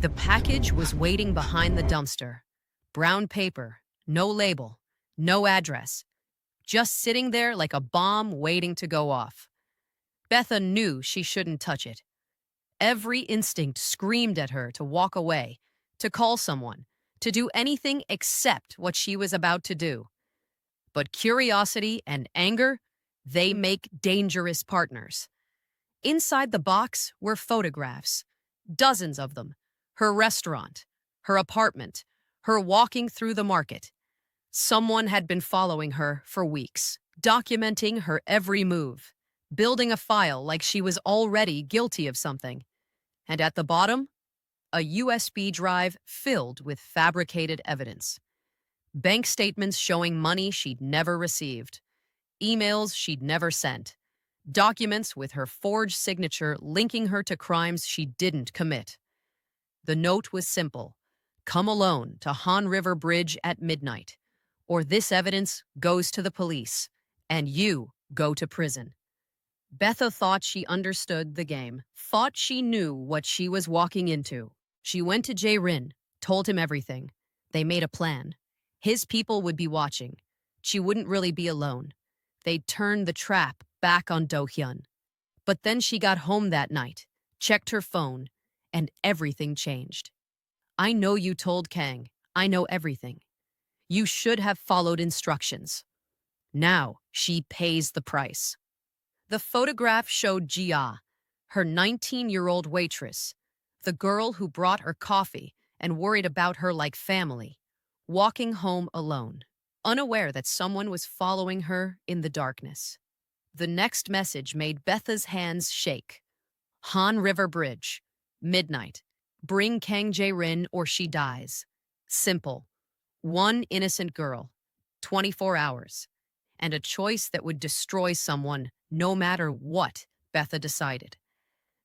The package was waiting behind the dumpster. Brown paper, no label, no address, just sitting there like a bomb waiting to go off. Betha knew she shouldn't touch it. Every instinct screamed at her to walk away, to call someone, to do anything except what she was about to do. But curiosity and anger, they make dangerous partners. Inside the box were photographs, dozens of them. Her restaurant, her apartment, her walking through the market. Someone had been following her for weeks, documenting her every move, building a file like she was already guilty of something. And at the bottom, a USB drive filled with fabricated evidence. Bank statements showing money she'd never received, emails she'd never sent, documents with her forged signature linking her to crimes she didn't commit. The note was simple: come alone to Han River Bridge at midnight, or this evidence goes to the police, and you go to prison. Betha thought she understood the game, thought she knew what she was walking into. She went to Jae-rin, told him everything. They made a plan. His people would be watching. She wouldn't really be alone. They'd turn the trap back on Do-hyun. But then she got home that night, checked her phone, and everything changed. I know you told Kang. I know everything. You should have followed instructions. Now she pays the price. The photograph showed Jia, her 19-year-old waitress, the girl who brought her coffee and worried about her like family, walking home alone, unaware that someone was following her in the darkness. The next message made Betha's hands shake. Han River Bridge, midnight. Bring Kang Jae-rin or she dies. Simple. One innocent girl, 24 hours, and a choice that would destroy someone no matter what, Betha decided.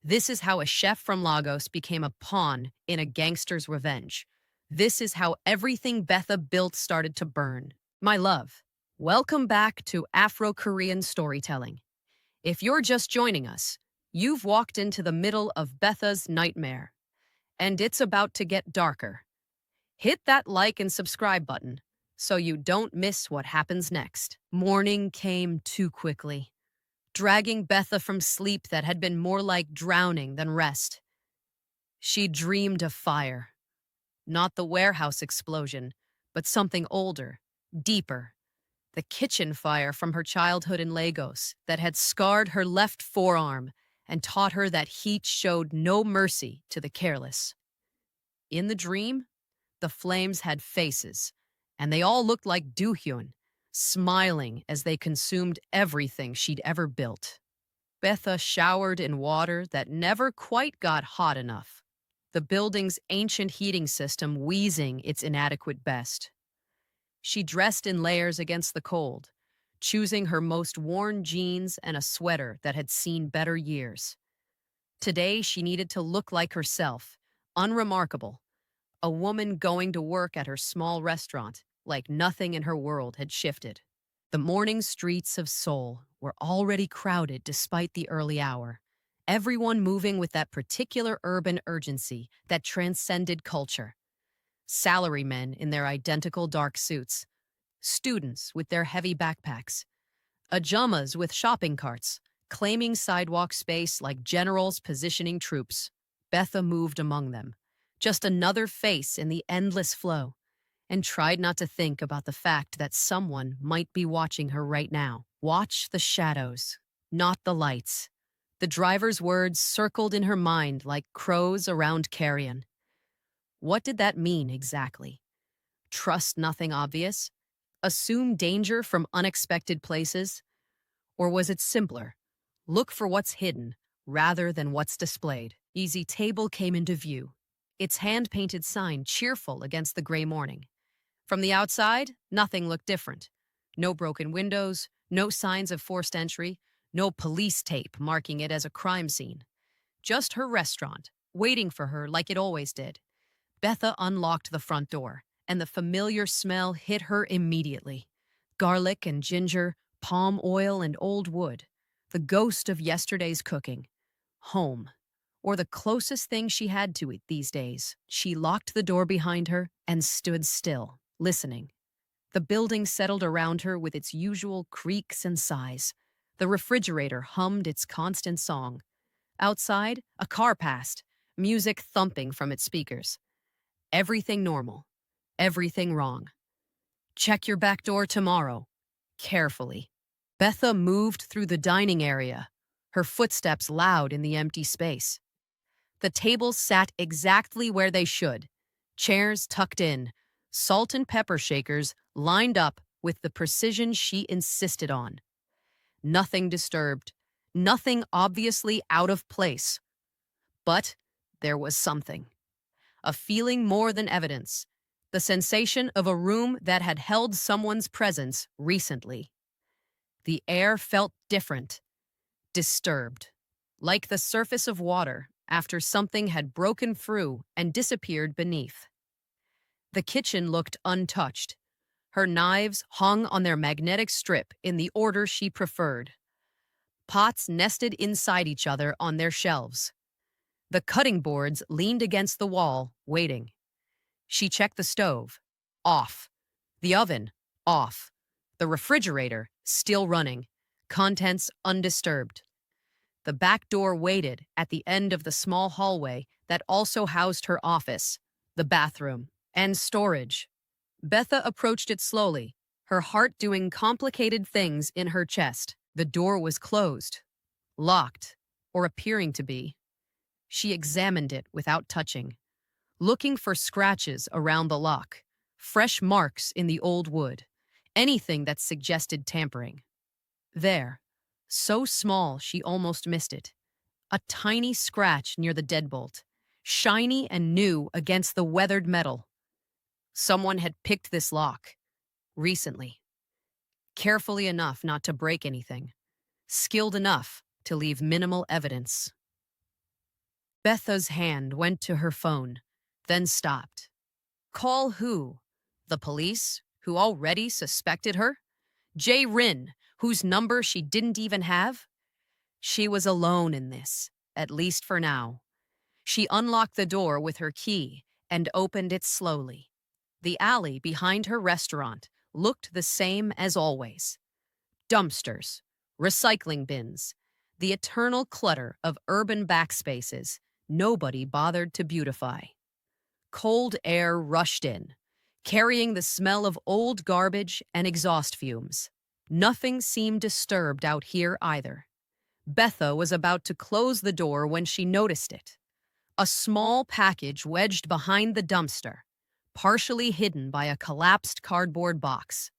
This is how a chef from Lagos became a pawn in a gangster's revenge. This is how everything Betha built started to burn. My love, welcome back to Afro-Korean storytelling. If you're just joining us, you've walked into the middle of Betha's nightmare, and it's about to get darker. Hit that like and subscribe button so you don't miss what happens next. Morning came too quickly, dragging Betha from sleep that had been more like drowning than rest. She dreamed of fire. Not the warehouse explosion, but something older, deeper. The kitchen fire from her childhood in Lagos that had scarred her left forearm and taught her that heat showed no mercy to the careless. In the dream, the flames had faces, and they all looked like Do-hyun, smiling as they consumed everything she'd ever built. Betha showered in water that never quite got hot enough, the building's ancient heating system wheezing its inadequate best. She dressed in layers against the cold, choosing her most worn jeans and a sweater that had seen better years. Today, she needed to look like herself, unremarkable, a woman going to work at her small restaurant like nothing in her world had shifted. The morning streets of Seoul were already crowded despite the early hour, everyone moving with that particular urban urgency that transcended culture. Salarymen in their identical dark suits, students with their heavy backpacks, ajumas with shopping carts, claiming sidewalk space like generals positioning troops. Betha moved among them, just another face in the endless flow, and tried not to think about the fact that someone might be watching her right now. Watch the shadows, not the lights. The driver's words circled in her mind like crows around carrion. What did that mean exactly? Trust nothing obvious? Assume danger from unexpected places? Or was it simpler? Look for what's hidden rather than what's displayed. Easy Table came into view, its hand-painted sign cheerful against the gray morning. From the outside, nothing looked different. No broken windows, no signs of forced entry, no police tape marking it as a crime scene. Just her restaurant, waiting for her like it always did. Betha unlocked the front door, and the familiar smell hit her immediately. Garlic and ginger, palm oil and old wood, the ghost of yesterday's cooking. Home. or the closest thing she had to it these days. She locked the door behind her and stood still, listening. The building settled around her with its usual creaks and sighs. The refrigerator hummed its constant song. Outside, a car passed, music thumping from its speakers. Everything normal. Everything wrong. Check your back door tomorrow. Carefully. Betha moved through the dining area, her footsteps loud in the empty space. The tables sat exactly where they should, chairs tucked in, salt and pepper shakers lined up with the precision she insisted on. Nothing disturbed, nothing obviously out of place. But there was something. A feeling more than evidence. The sensation of a room that had held someone's presence recently. The air felt different, disturbed, like the surface of water after something had broken through and disappeared beneath. The kitchen looked untouched. Her knives hung on their magnetic strip in the order she preferred. Pots nested inside each other on their shelves. The cutting boards leaned against the wall, waiting. She checked the stove. Off. The oven. Off. The refrigerator, still running. Contents undisturbed. The back door waited at the end of the small hallway that also housed her office, the bathroom, and storage. Betha approached it slowly, her heart doing complicated things in her chest. The door was closed, locked, or appearing to be. She examined it without touching, looking for scratches around the lock, fresh marks in the old wood, anything that suggested tampering. There, so small she almost missed it, a tiny scratch near the deadbolt, shiny and new against the weathered metal. Someone had picked this lock, recently. Carefully enough not to break anything, skilled enough to leave minimal evidence. Betha's hand went to her phone, then stopped. Call who? The police, who already suspected her? Jay Rin, whose number she didn't even have? She was alone in this, at least for now. She unlocked the door with her key and opened it slowly. The alley behind her restaurant looked the same as always. Dumpsters, recycling bins, the eternal clutter of urban backspaces nobody bothered to beautify. Cold air rushed in, carrying the smell of old garbage and exhaust fumes. Nothing seemed disturbed out here either. Betha was about to close the door when she noticed it. A small package wedged behind the dumpster, partially hidden by a collapsed cardboard box.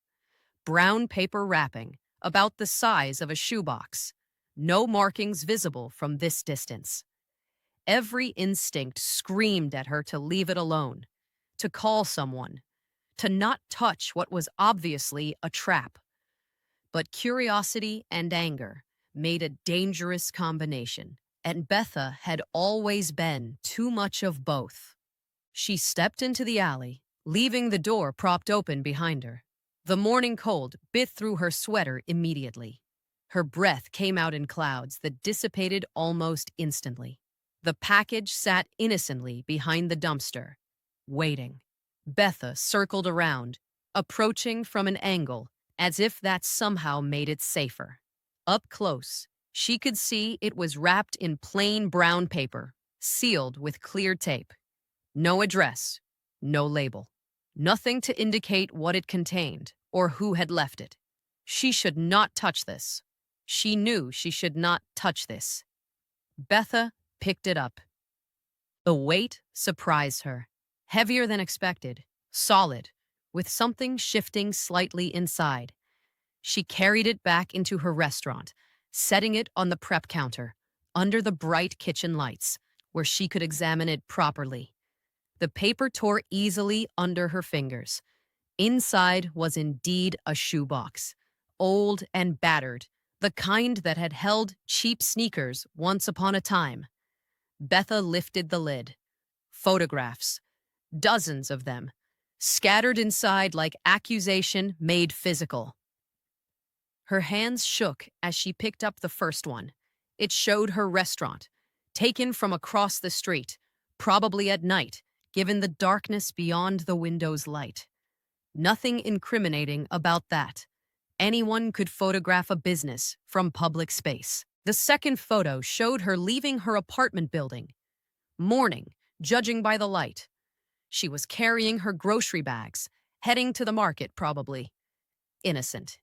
Brown paper wrapping, about the size of a shoebox. No markings visible from this distance. Every instinct screamed at her to leave it alone, to call someone, to not touch what was obviously a trap. But curiosity and anger made a dangerous combination, and Betha had always been too much of both. She stepped into the alley, leaving the door propped open behind her. The morning cold bit through her sweater immediately. Her breath came out in clouds that dissipated almost instantly. The package sat innocently behind the dumpster, waiting. Betha circled around, approaching from an angle, as if that somehow made it safer. Up close, she could see it was wrapped in plain brown paper, sealed with clear tape. No address, no label. Nothing to indicate what it contained or who had left it. She should not touch this. She knew she should not touch this. Betha picked it up. The weight surprised her. Heavier than expected, solid, with something shifting slightly inside. She carried it back into her restaurant, setting it on the prep counter, under the bright kitchen lights, where she could examine it properly. The paper tore easily under her fingers. Inside was indeed a shoebox, old and battered, the kind that had held cheap sneakers once upon a time. Betha lifted the lid. Photographs, dozens of them, scattered inside like accusation made physical. Her hands shook as she picked up the first one. It showed her restaurant, taken from across the street, probably at night, given the darkness beyond the window's light. Nothing incriminating about that. Anyone could photograph a business from public space. The second photo showed her leaving her apartment building. Morning, judging by the light. She was carrying her grocery bags, heading to the market probably. Innocent.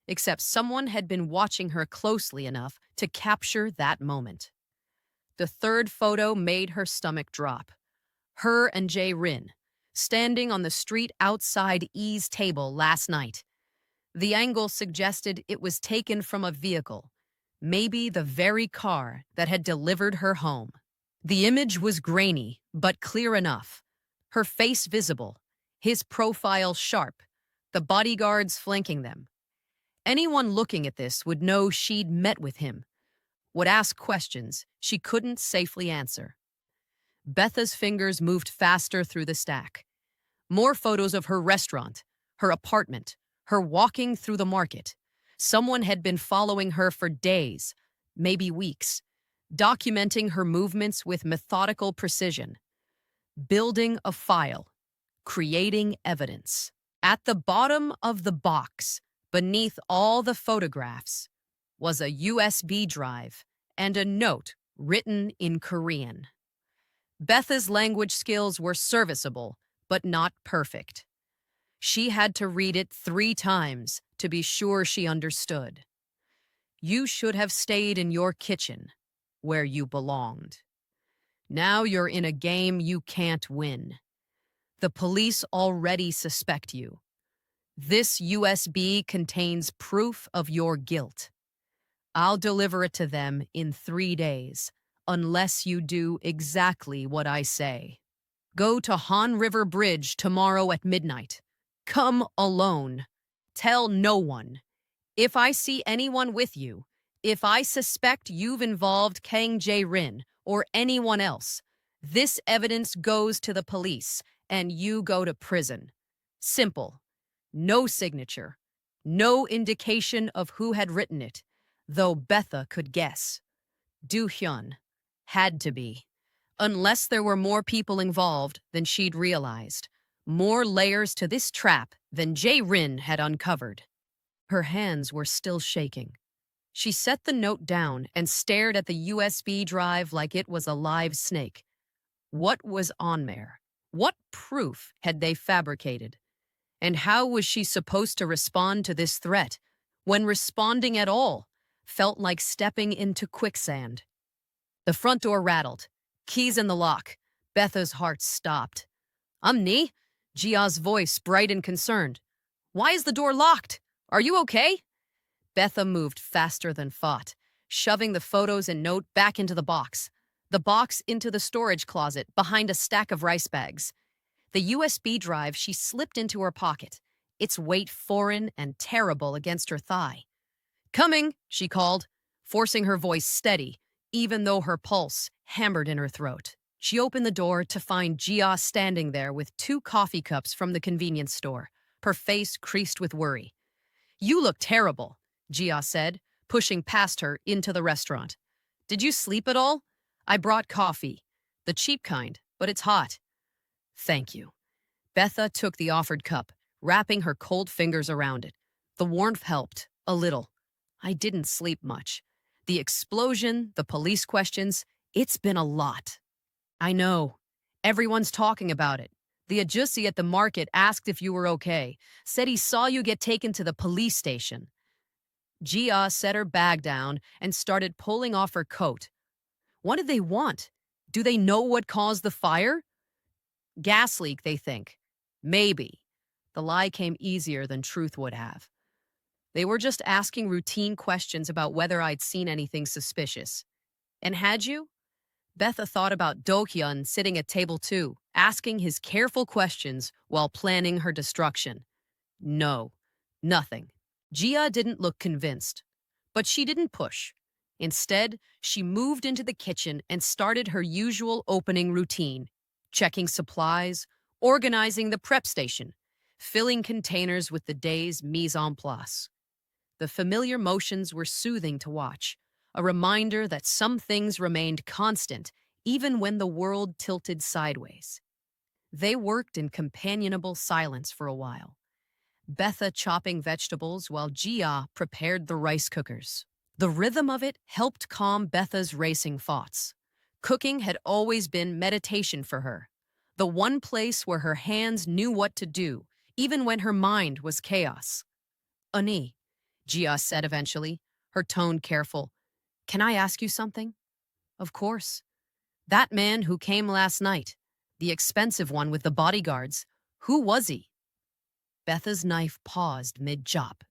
Except someone had been watching her closely enough to capture that moment. The third photo made her stomach drop. Her and Jae Rin, standing on the street outside E's table last night. The angle suggested it was taken from a vehicle, maybe the very car that had delivered her home. The image was grainy, but clear enough. Her face visible, his profile sharp, the bodyguards flanking them. Anyone looking at this would know she'd met with him, would ask questions she couldn't safely answer. Betha's fingers moved faster through the stack. More photos of her restaurant, her apartment, her walking through the market. Someone had been following her for days, maybe weeks, documenting her movements with methodical precision, building a file, creating evidence. At the bottom of the box, beneath all the photographs, was a USB drive and a note written in Korean. Betha's language skills were serviceable, but not perfect. She had to read it 3 times to be sure she understood. You should have stayed in your kitchen, where you belonged. Now you're in a game you can't win. The police already suspect you. This USB contains proof of your guilt. I'll deliver it to them in 3 days, unless you do exactly what I say. Go to Han River Bridge tomorrow at midnight. Come alone. Tell no one. If I see anyone with you, if I suspect you've involved Kang Jae-rin or anyone else, this evidence goes to the police and you go to prison. Simple. No signature. No indication of who had written it, though Betha could guess. Do-hyun. Had to be. Unless there were more people involved than she'd realized. More layers to this trap than Jae-rin had uncovered. Her hands were still shaking. She set the note down and stared at the USB drive like it was a live snake. What was on there? What proof had they fabricated? And how was she supposed to respond to this threat, when responding at all felt like stepping into quicksand? The front door rattled. Keys in the lock. Betha's heart stopped. Ni? Jia's voice bright and concerned. Why is the door locked? Are you okay? Betha moved faster than thought, shoving the photos and note back into the box into the storage closet behind a stack of rice bags. The USB drive she slipped into her pocket, its weight foreign and terrible against her thigh. Coming, she called, forcing her voice steady, even though her pulse hammered in her throat. She opened the door to find Jia standing there with 2 coffee cups from the convenience store, her face creased with worry. You look terrible, Jia said, pushing past her into the restaurant. Did you sleep at all? I brought coffee. The cheap kind, but it's hot. Thank you. Betha took the offered cup, wrapping her cold fingers around it. The warmth helped, a little. I didn't sleep much. The explosion, the police questions, it's been a lot. I know. Everyone's talking about it. The ajusi at the market asked if you were okay, said he saw you get taken to the police station. Jia set her bag down and started pulling off her coat. What did they want? Do they know what caused the fire? Gas leak, they think. Maybe. The lie came easier than truth would have. They were just asking routine questions about whether I'd seen anything suspicious. And had you? Betha thought about Do-hyun sitting at table 2, asking his careful questions while planning her destruction. No, nothing. Jia didn't look convinced, but she didn't push. Instead, she moved into the kitchen and started her usual opening routine, checking supplies, organizing the prep station, filling containers with the day's mise en place. The familiar motions were soothing to watch, a reminder that some things remained constant even when the world tilted sideways. They worked in companionable silence for a while, Betha chopping vegetables while Gia prepared the rice cookers. The rhythm of it helped calm Betha's racing thoughts. Cooking had always been meditation for her, the one place where her hands knew what to do, even when her mind was chaos. Ani, Gia said eventually, her tone careful. Can I ask you something? Of course. That man who came last night, the expensive one with the bodyguards, who was he? Betha's knife paused mid-chop.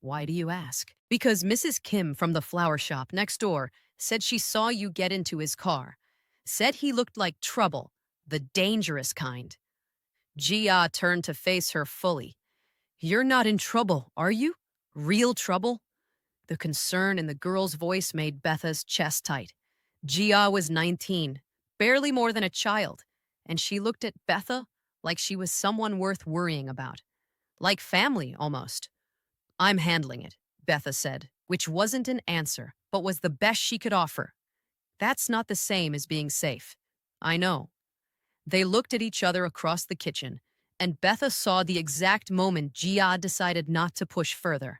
Why do you ask? Because Mrs. Kim from the flower shop next door said she saw you get into his car. Said he looked like trouble, the dangerous kind. Gia turned to face her fully. You're not in trouble, are you? Real trouble? The concern in the girl's voice made Betha's chest tight. Gia was 19, barely more than a child, and she looked at Betha like she was someone worth worrying about. Like family, almost. I'm handling it, Betha said, which wasn't an answer, but was the best she could offer. That's not the same as being safe. I know. They looked at each other across the kitchen, and Betha saw the exact moment Gia decided not to push further.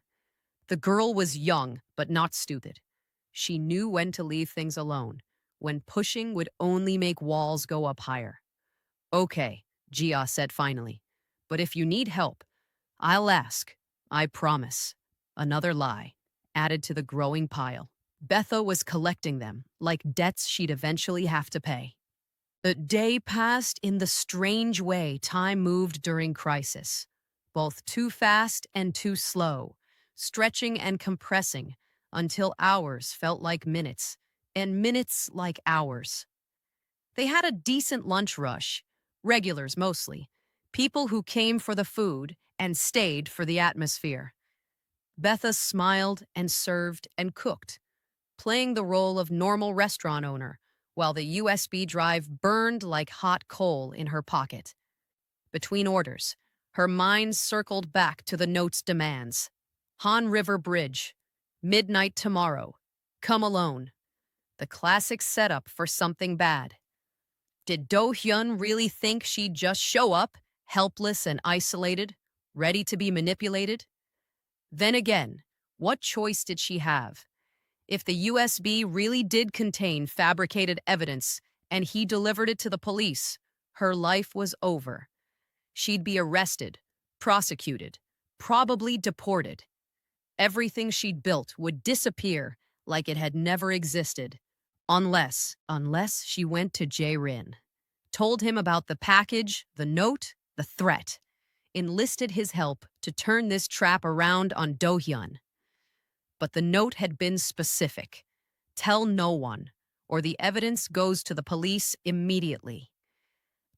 The girl was young, but not stupid. She knew when to leave things alone, when pushing would only make walls go up higher. Okay, Gia said finally, but if you need help, I'll ask. I promise. Another lie, added to the growing pile. Betha was collecting them, like debts she'd eventually have to pay. A day passed in the strange way time moved during crisis, both too fast and too slow, stretching and compressing until hours felt like minutes, and minutes like hours. They had a decent lunch rush, regulars mostly, people who came for the food and stayed for the atmosphere. Betha smiled and served and cooked, playing the role of normal restaurant owner, while the USB drive burned like hot coal in her pocket. Between orders, her mind circled back to the note's demands. Han River Bridge, midnight tomorrow, come alone. The classic setup for something bad. Did Do Hyun really think she'd just show up, helpless and isolated, ready to be manipulated? Then again, what choice did she have? If the USB really did contain fabricated evidence and he delivered it to the police, her life was over. She'd be arrested, prosecuted, probably deported. Everything she'd built would disappear like it had never existed. Unless she went to Jae-rin, told him about the package, the note, the threat, enlisted his help to turn this trap around on Do-hyun. But the note had been specific. Tell no one, or the evidence goes to the police immediately.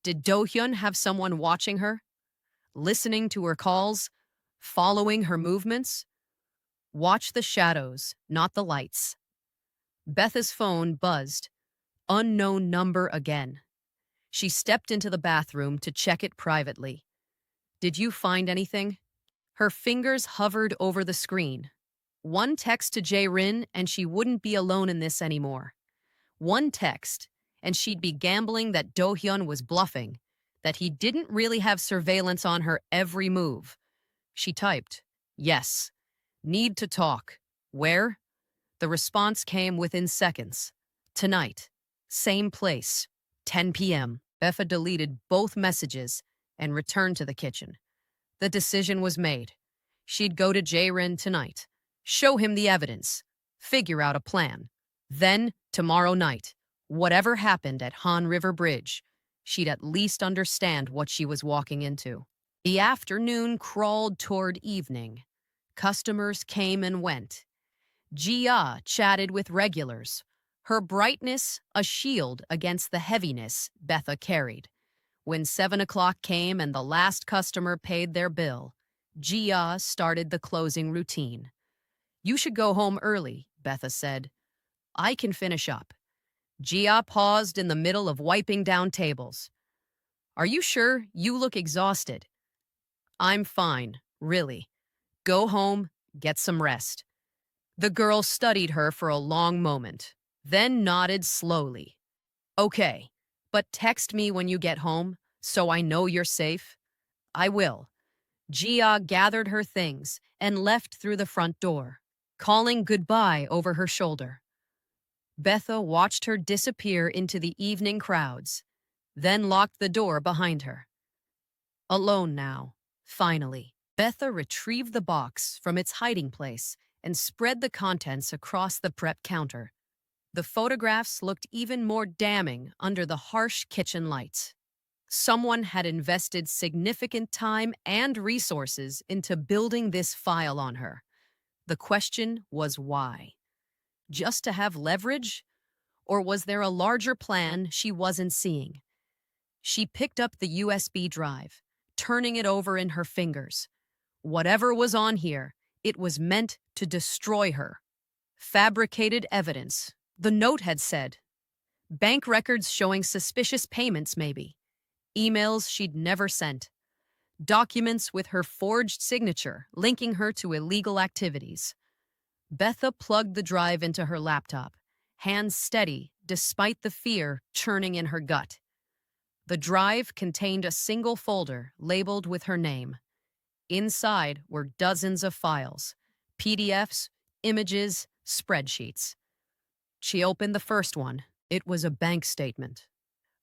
Did Do-hyun have someone watching her? Listening to her calls? Following her movements? Watch the shadows, not the lights. Betha's phone buzzed. Unknown number again. She stepped into the bathroom to check it privately. Did you find anything? Her fingers hovered over the screen. One text to Jae-rin and she wouldn't be alone in this anymore. One text, and she'd be gambling that Do-hyun was bluffing, that he didn't really have surveillance on her every move. She typed, yes. Need to talk. Where? The response came within seconds. Tonight. Same place. 10 p.m. Betha deleted both messages and returned to the kitchen. The decision was made. She'd go to Jae-rin tonight, show him the evidence, figure out a plan. Then, tomorrow night, whatever happened at Han River Bridge, she'd at least understand what she was walking into. The afternoon crawled toward evening. Customers came and went. Gia chatted with regulars, her brightness a shield against the heaviness Betha carried. When 7 o'clock came and the last customer paid their bill, Gia started the closing routine. You should go home early, Betha said. I can finish up. Gia paused in the middle of wiping down tables. Are you sure? You look exhausted. I'm fine, really. Go home, get some rest. The girl studied her for a long moment, then nodded slowly. Okay, but text me when you get home, so I know you're safe. I will. Jia gathered her things and left through the front door, calling goodbye over her shoulder. Betha watched her disappear into the evening crowds, then locked the door behind her. Alone now, finally, Betha retrieved the box from its hiding place and spread the contents across the prep counter. The photographs looked even more damning under the harsh kitchen lights. Someone had invested significant time and resources into building this file on her. The question was why? Just to have leverage? Or was there a larger plan she wasn't seeing? She picked up the USB drive, turning it over in her fingers. Whatever was on here, it was meant to destroy her. Fabricated evidence, the note had said. Bank records showing suspicious payments, maybe. Emails she'd never sent. Documents with her forged signature linking her to illegal activities. Betha plugged the drive into her laptop, hands steady despite the fear churning in her gut. The drive contained a single folder labeled with her name. Inside were dozens of files, PDFs, images, spreadsheets. She opened the first one. It was a bank statement.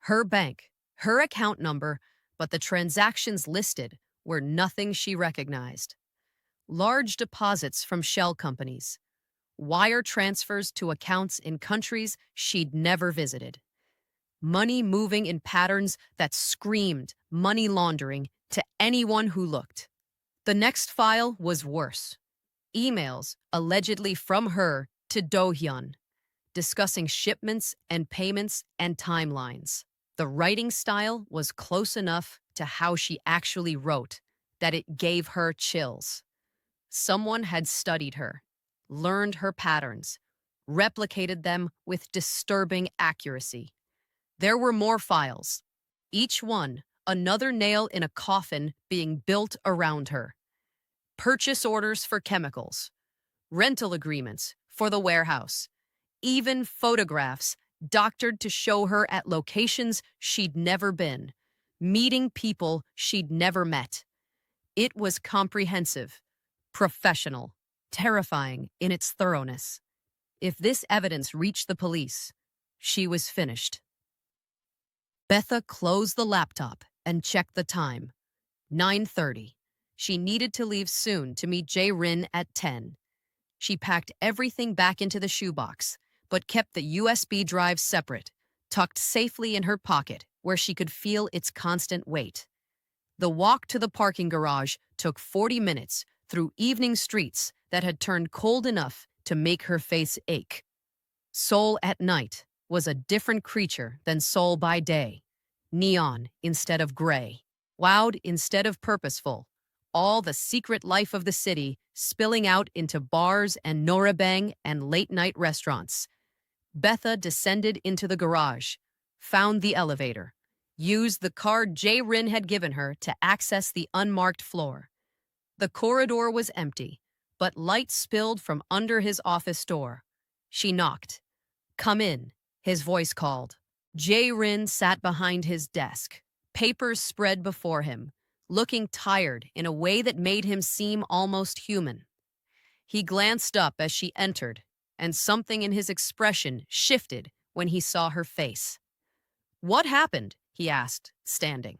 Her bank, her account number, but the transactions listed were nothing she recognized. Large deposits from shell companies, wire transfers to accounts in countries she'd never visited. Money moving in patterns that screamed money laundering to anyone who looked. The next file was worse. Emails, allegedly from her to Do-hyun, discussing shipments and payments and timelines. The writing style was close enough to how she actually wrote that it gave her chills. Someone had studied her, learned her patterns, replicated them with disturbing accuracy. There were more files, each one another nail in a coffin being built around her. Purchase orders for chemicals, rental agreements for the warehouse, even photographs doctored to show her at locations she'd never been, meeting people she'd never met. It was comprehensive, professional, terrifying in its thoroughness. If this evidence reached the police, she was finished. Betha closed the laptop and checked the time. 9:30. She needed to leave soon to meet Jae-rin at 10. She packed everything back into the shoebox, but kept the USB drive separate, tucked safely in her pocket where she could feel its constant weight. The walk to the parking garage took 40 minutes through evening streets that had turned cold enough to make her face ache. Seoul at night was a different creature than Seoul by day. Neon instead of gray, loud instead of purposeful. All the secret life of the city spilling out into bars and noraebang and late-night restaurants. Betha descended into the garage, found the elevator, used the card Jae-rin had given her to access the unmarked floor. The corridor was empty, but light spilled from under his office door. She knocked. "Come in," his voice called. Jae-rin sat behind his desk, papers spread before him, looking tired in a way that made him seem almost human. He glanced up as she entered, and something in his expression shifted when he saw her face. "What happened?" he asked, standing.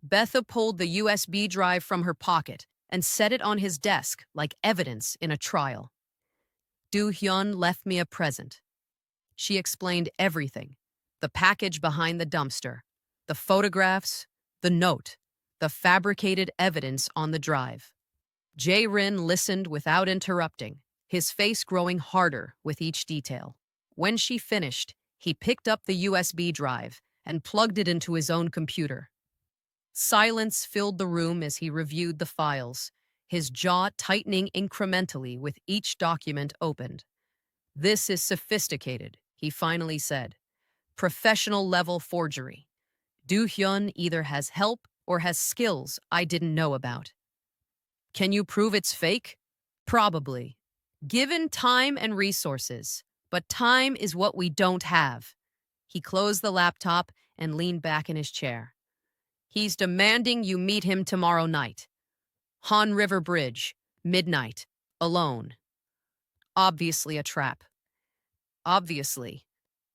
Betha pulled the USB drive from her pocket and set it on his desk like evidence in a trial. "Do-hyun left me a present." She explained everything: the package behind the dumpster, the photographs, the note, the fabricated evidence on the drive. Jae-rin listened without interrupting, his face growing harder with each detail. When she finished, he picked up the USB drive and plugged it into his own computer. Silence filled the room as he reviewed the files, his jaw tightening incrementally with each document opened. "This is sophisticated," he finally said. "Professional-level forgery. Do-hyun either has help or has skills I didn't know about." "Can you prove it's fake?" "Probably. Given time and resources, but time is what we don't have. He closed the laptop and leaned back in his chair. He's demanding you meet him tomorrow night. Han River Bridge, midnight, alone. Obviously a trap. Obviously.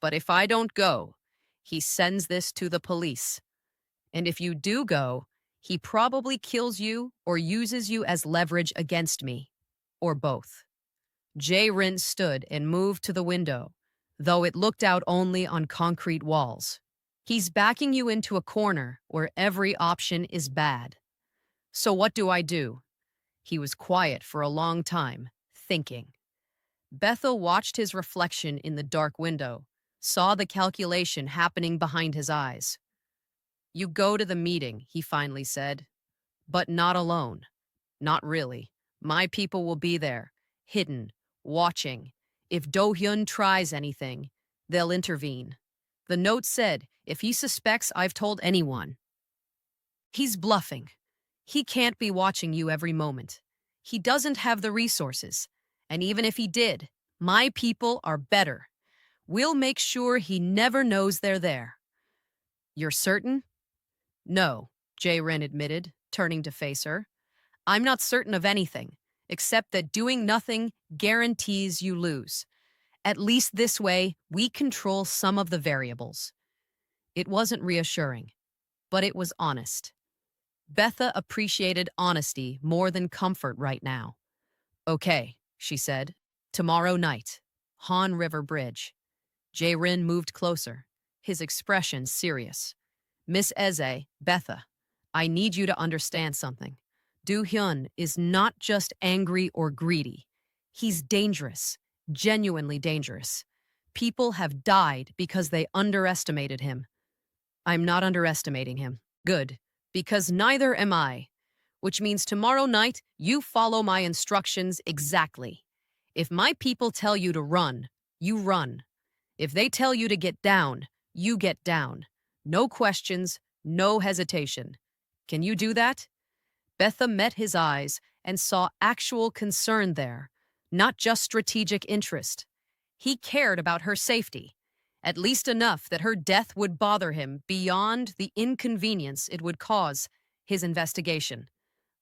But if I don't go, he sends this to the police. And if you do go, he probably kills you or uses you as leverage against me. Or both. Jae-rin stood and moved to the window, though it looked out only on concrete walls. He's backing you into a corner where every option is bad. So what do I do? He was quiet for a long time, thinking. Bethel watched his reflection in the dark window, saw the calculation happening behind his eyes. You go to the meeting, he finally said. But not alone. Not really. My people will be there, hidden, watching. If Do-hyun tries anything, they'll intervene. The note said, if he suspects I've told anyone. He's bluffing. He can't be watching you every moment. He doesn't have the resources. And even if he did, my people are better. We'll make sure he never knows they're there. You're certain? No, Jae-rin admitted, turning to face her. I'm not certain of anything, except that doing nothing guarantees you lose. At least this way, we control some of the variables. It wasn't reassuring, but it was honest. Betha appreciated honesty more than comfort right now. Okay, she said. Tomorrow night, Han River Bridge. Jae-rin moved closer, his expression serious. Miss Eze, Betha, I need you to understand something. Do-hyun is not just angry or greedy. He's dangerous, genuinely dangerous. People have died because they underestimated him. I'm not underestimating him. Good, because neither am I. Which means tomorrow night, you follow my instructions exactly. If my people tell you to run, you run. If they tell you to get down, you get down. No questions, no hesitation. Can you do that? Betha met his eyes and saw actual concern there, not just strategic interest. He cared about her safety, at least enough that her death would bother him beyond the inconvenience it would cause his investigation.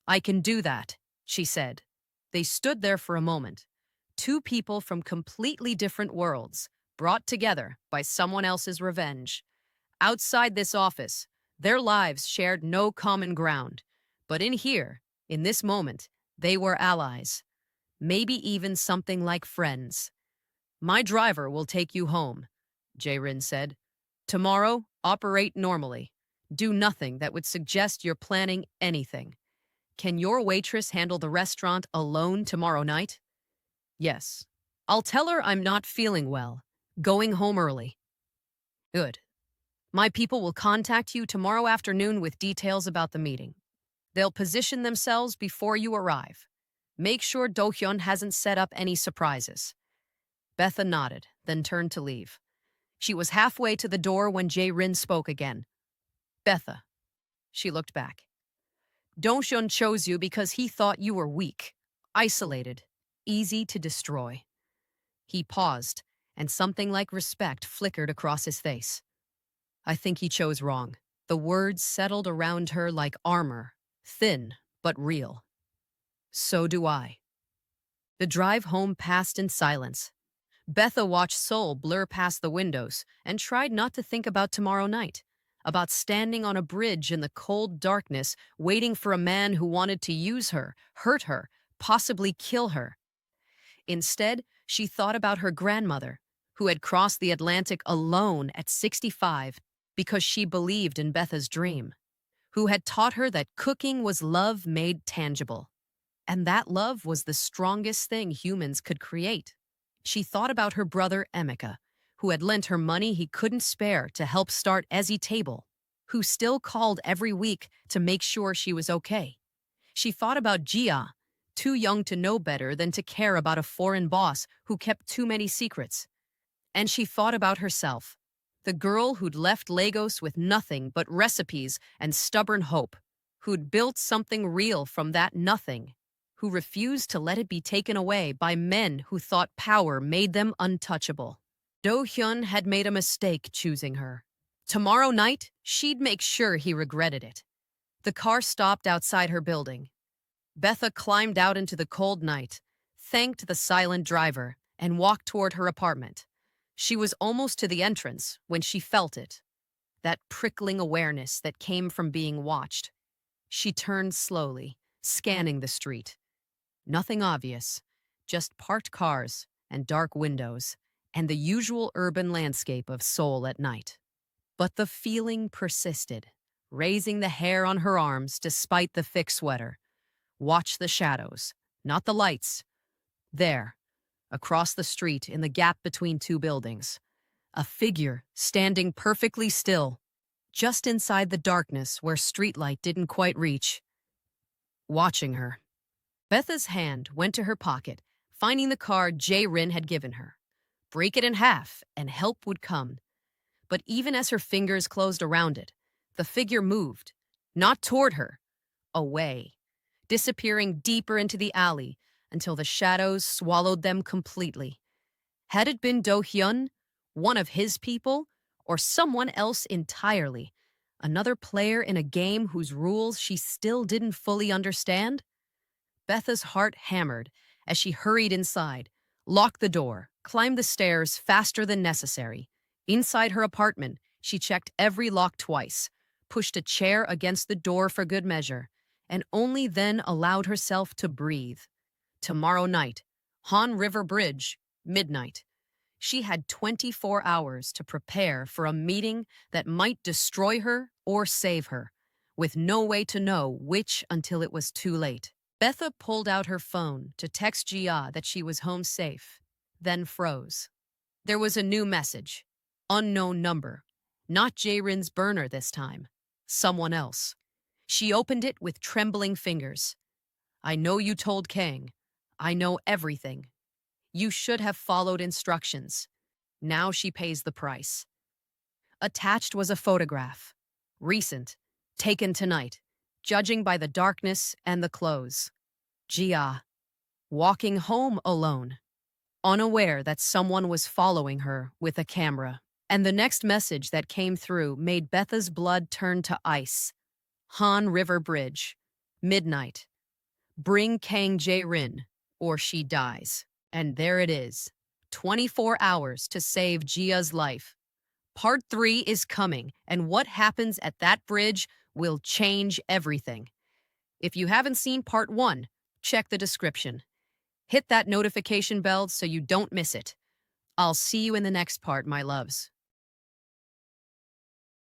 I can do that, she said. They stood there for a moment, two people from completely different worlds, brought together by someone else's revenge. Outside this office, their lives shared no common ground. But in here, in this moment, they were allies. Maybe even something like friends. My driver will take you home, Jae-rin said. Tomorrow, operate normally. Do nothing that would suggest you're planning anything. Can your waitress handle the restaurant alone tomorrow night? Yes. I'll tell her I'm not feeling well. Going home early. Good. My people will contact you tomorrow afternoon with details about the meeting. They'll position themselves before you arrive. Make sure Do-hyun hasn't set up any surprises. Betha nodded, then turned to leave. She was halfway to the door when Jae-rin spoke again. Betha. She looked back. Do-hyun chose you because he thought you were weak, isolated, easy to destroy. He paused, and something like respect flickered across his face. I think he chose wrong. The words settled around her like armor, thin but real. So do I. The drive home passed in silence. Betha watched Seoul blur past the windows and tried not to think about tomorrow night, about standing on a bridge in the cold darkness waiting for a man who wanted to use her, hurt her, possibly kill her. Instead, she thought about her grandmother, who had crossed the Atlantic alone at 65 because she believed in Betha's dream, who had taught her that cooking was love made tangible, and that love was the strongest thing humans could create. She thought about her brother Emeka, who had lent her money he couldn't spare to help start Ezi Table, who still called every week to make sure she was okay. She thought about Jia, too young to know better than to care about a foreign boss who kept too many secrets. And she thought about herself, the girl who'd left Lagos with nothing but recipes and stubborn hope, who'd built something real from that nothing. who refused to let it be taken away by men who thought power made them untouchable. Do-hyun had made a mistake choosing her. Tomorrow night, she'd make sure he regretted it. The car stopped outside her building. Betha climbed out into the cold night, thanked the silent driver, and walked toward her apartment. She was almost to the entrance when she felt it, that prickling awareness that came from being watched. She turned slowly, scanning the street. Nothing obvious, just parked cars and dark windows, and the usual urban landscape of Seoul at night. But the feeling persisted, raising the hair on her arms despite the thick sweater. Watch the shadows, not the lights. There, across the street in the gap between two buildings, a figure standing perfectly still, just inside the darkness where streetlight didn't quite reach. Watching her. Betha's hand went to her pocket, finding the card Jae-rin had given her. Break it in half, and help would come. But even as her fingers closed around it, the figure moved, not toward her, away, disappearing deeper into the alley until the shadows swallowed them completely. Had it been Do-hyun, one of his people, or someone else entirely, another player in a game whose rules she still didn't fully understand? Betha's heart hammered as she hurried inside, locked the door, climbed the stairs faster than necessary. Inside her apartment, she checked every lock twice, pushed a chair against the door for good measure, and only then allowed herself to breathe. Tomorrow night, Han River Bridge, midnight. She had 24 hours to prepare for a meeting that might destroy her or save her, with no way to know which until it was too late. Betha pulled out her phone to text Jia that she was home safe, then froze. There was a new message. Unknown number. Not Jae-rin's burner this time. Someone else. She opened it with trembling fingers. I know you told Kang. I know everything. You should have followed instructions. Now she pays the price. Attached was a photograph. Recent. Taken tonight. Judging by the darkness and the clothes. Jia. Walking home alone. Unaware that someone was following her with a camera. And the next message that came through made Betha's blood turn to ice. Han River Bridge. Midnight. Bring Kang Jae-rin, or she dies. And there it is. 24 hours to save Jia's life. Part 3 is coming, and what happens at that bridge will change everything. If you haven't seen Part 1, check the description. Hit that notification bell so you don't miss it. I'll see you in the next part, my loves.